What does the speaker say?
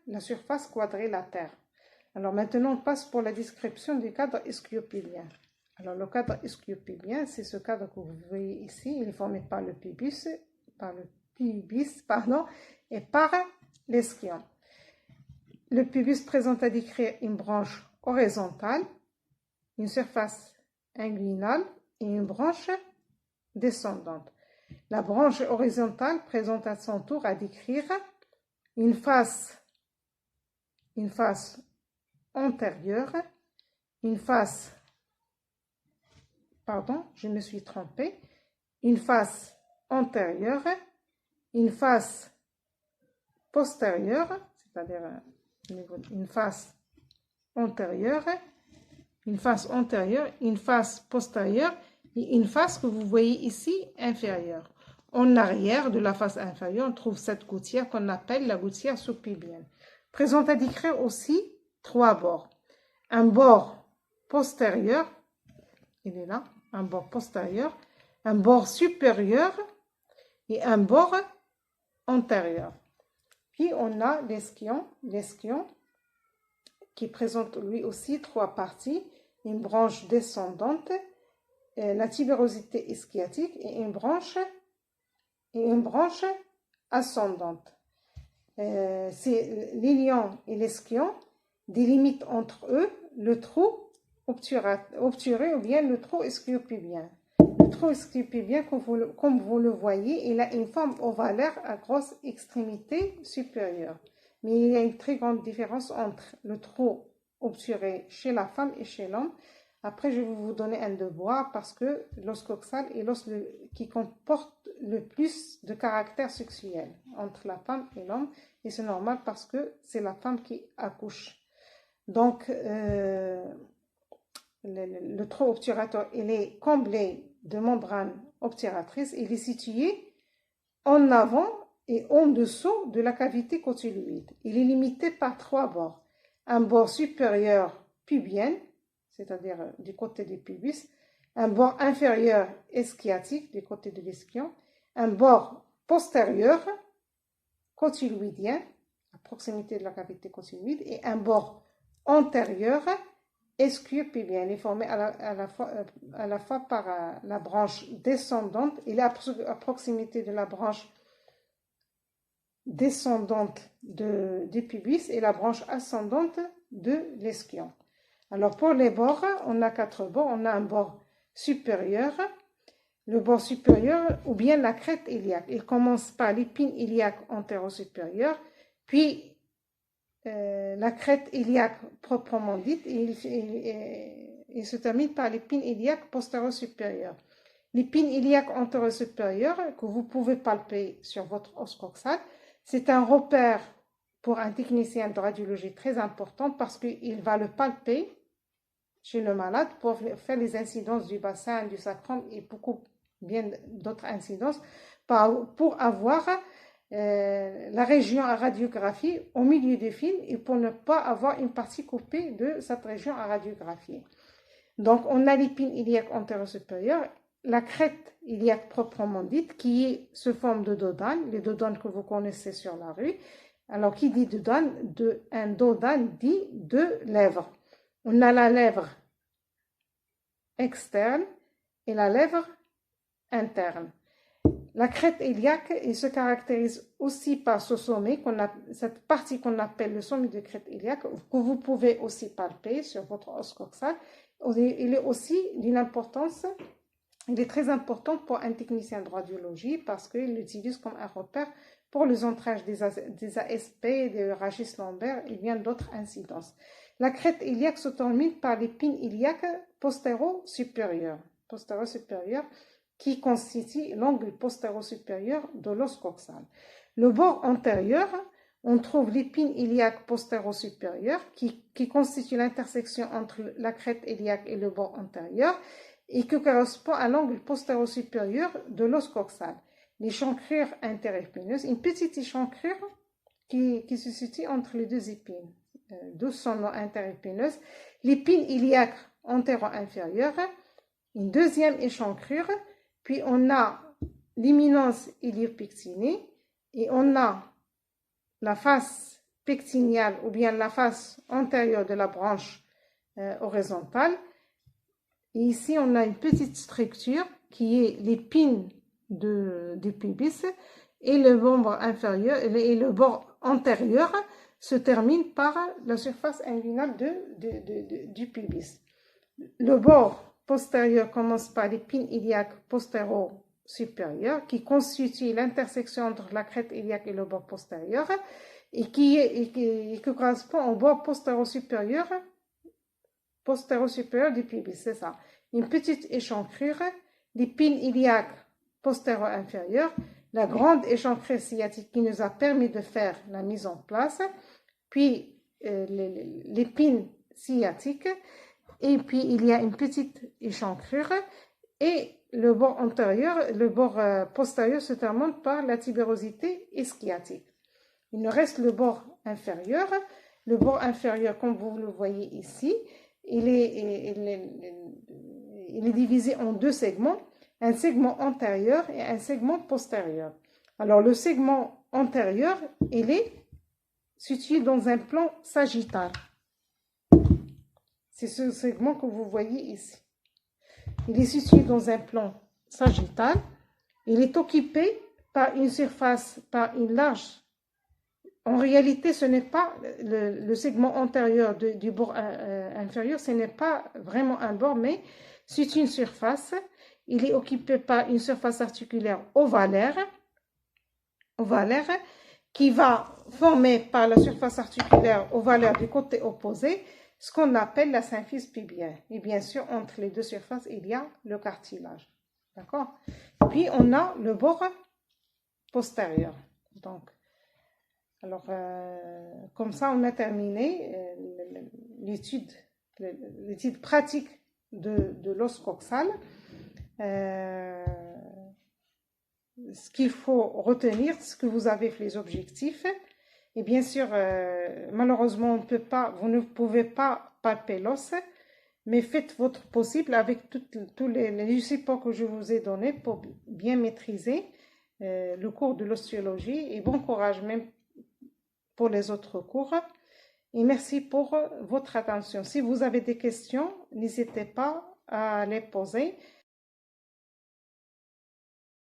la surface quadrilatère. Alors maintenant, on passe pour la description du cadre ischio-pélvien. Alors le cadre ischio-pélvien, c'est ce cadre que vous voyez ici. Il est formé par le pubis, et par l'ischion. Le pubis présente à décrire une branche horizontale, une surface inguinale et une branche descendante. La branche horizontale présente à son tour à décrire une face antérieure, une face antérieure, une face postérieure, c'est-à-dire une face antérieure, une face postérieure et une face que vous voyez ici inférieure. En arrière de la face inférieure, on trouve cette gouttière qu'on appelle la gouttière sous-pubienne. Présente à décrire aussi 3 bords. Un bord postérieur, il est là, un bord postérieur, un bord supérieur et un bord antérieur. Puis on a l'ischion qui présente lui aussi 3 parties, une branche descendante, la tubérosité ischiatique et une branche ascendante. L'ilion et l'ischion délimitent entre eux le trou obturé ou bien le trou ischio-pubien. Le trou ischio-pubien, comme vous le voyez, il a une forme ovalaire à grosse extrémité supérieure. Mais il y a une très grande différence entre le trou obturé chez la femme et chez l'homme. Après, je vais vous donner un devoir parce que l'os coxal est l'os qui comporte le plus de caractère sexuel entre la femme et l'homme. Et c'est normal parce que c'est la femme qui accouche. Donc, le trou obturateur, il est comblé de membranes obturatrices. Il est situé en avant et en dessous de la cavité cotyloïde. Il est limité par 3 bords. Un bord supérieur pubien, c'est-à-dire du côté du pubis, un bord inférieur ischiatique du côté de l'ischion, un bord postérieur cotyloïdien à proximité de la cavité cotyloïde et un bord antérieur ischio-pubien. Il est formé à la fois par la branche descendante, il est à proximité de la branche descendante du pubis et la branche ascendante de l'ischion. Alors pour les bords, on a 4 bords. On a un bord supérieur, le bord supérieur ou bien la crête iliaque. Il commence par l'épine iliaque antéro-supérieure, puis la crête iliaque proprement dite et il se termine par l'épine iliaque postéro-supérieure. L'épine iliaque antéro-supérieure que vous pouvez palper sur votre os coxal, c'est un repère pour un technicien de radiologie très important parce qu'il va le palper chez le malade pour faire les incidences du bassin, du sacrum et beaucoup bien d'autres incidences pour avoir la région à radiographie au milieu du film et pour ne pas avoir une partie coupée de cette région à radiographier. Donc on a l'épine iliaque antéro-supérieure, la crête iliaque proprement dite qui se forme de dodane, les dodanes que vous connaissez sur la rue. Alors qui dit dodane, un dodane dit 2 lèvres. On a la lèvre externe et la lèvre interne. La crête iliaque, il se caractérise aussi par ce sommet, cette partie qu'on appelle le sommet de crête iliaque, que vous pouvez aussi palper sur votre os coxal. Il est aussi d'une importance, il est très important pour un technicien de radiologie parce qu'il l'utilise comme un repère pour les entrages des ASP, des rachis lombaires et bien d'autres incidences. La crête iliaque se termine par l'épine iliaque postéro-supérieure, qui constitue l'angle postéro-supérieur de l'os coxal. Le bord antérieur, on trouve l'épine iliaque postéro-supérieure qui constitue l'intersection entre la crête iliaque et le bord antérieur et qui correspond à l'angle postéro-supérieur de l'os coxal. L'échancrure interépineuses, une petite échancrure qui se situe entre les 2 épines, d'où son nom interépineuse, l'épine iliaque antéro-inférieure, une deuxième échancrure, puis on a l'imminence iliopectinée et on a la face pectignale ou bien la face antérieure de la branche horizontale. Et ici, on a une petite structure qui est l'épine du pubis et le bord inférieur et le bord antérieur se termine par la surface inguinale du pubis. Le bord postérieur commence par l'épine iliaque postéro-supérieure qui constitue l'intersection entre la crête iliaque et le bord postérieur et qui correspond au bord postéro-supérieur du pubis, c'est ça. Une petite échancrure, l'épine iliaque postéro-inférieure, la grande échancrure sciatique qui nous a permis de faire la mise en place, puis l'épine sciatique, et puis il y a une petite échancrure, et le bord antérieur, le bord postérieur se termine par la tibérosité sciatique. Il nous reste le bord inférieur. Le bord inférieur, comme vous le voyez ici, il est divisé en deux segments, un segment antérieur et un segment postérieur. Alors, le segment antérieur, il est situé dans un plan sagittal. C'est ce segment que vous voyez ici. Il est situé dans un plan sagittal. Il est occupé par une surface, par une large. En réalité, ce n'est pas le segment antérieur du bord inférieur, ce n'est pas vraiment un bord, mais c'est une surface. Il est occupé par une surface articulaire ovalaire qui va former par la surface articulaire ovalaire du côté opposé ce qu'on appelle la symphyse pubienne. Et bien sûr, entre les deux surfaces, il y a le cartilage. D'accord? Puis, on a le bord postérieur. Donc, alors, comme ça, on a terminé l'étude pratique de l'os coxal. Ce qu'il faut retenir, ce que vous avez fait les objectifs. Et bien sûr, malheureusement, vous ne pouvez pas palper l'os, mais faites votre possible avec tous les supports que je vous ai donnés pour bien maîtriser le cours de l'ostiologie. Et bon courage même pour les autres cours. Et merci pour votre attention. Si vous avez des questions, n'hésitez pas à les poser.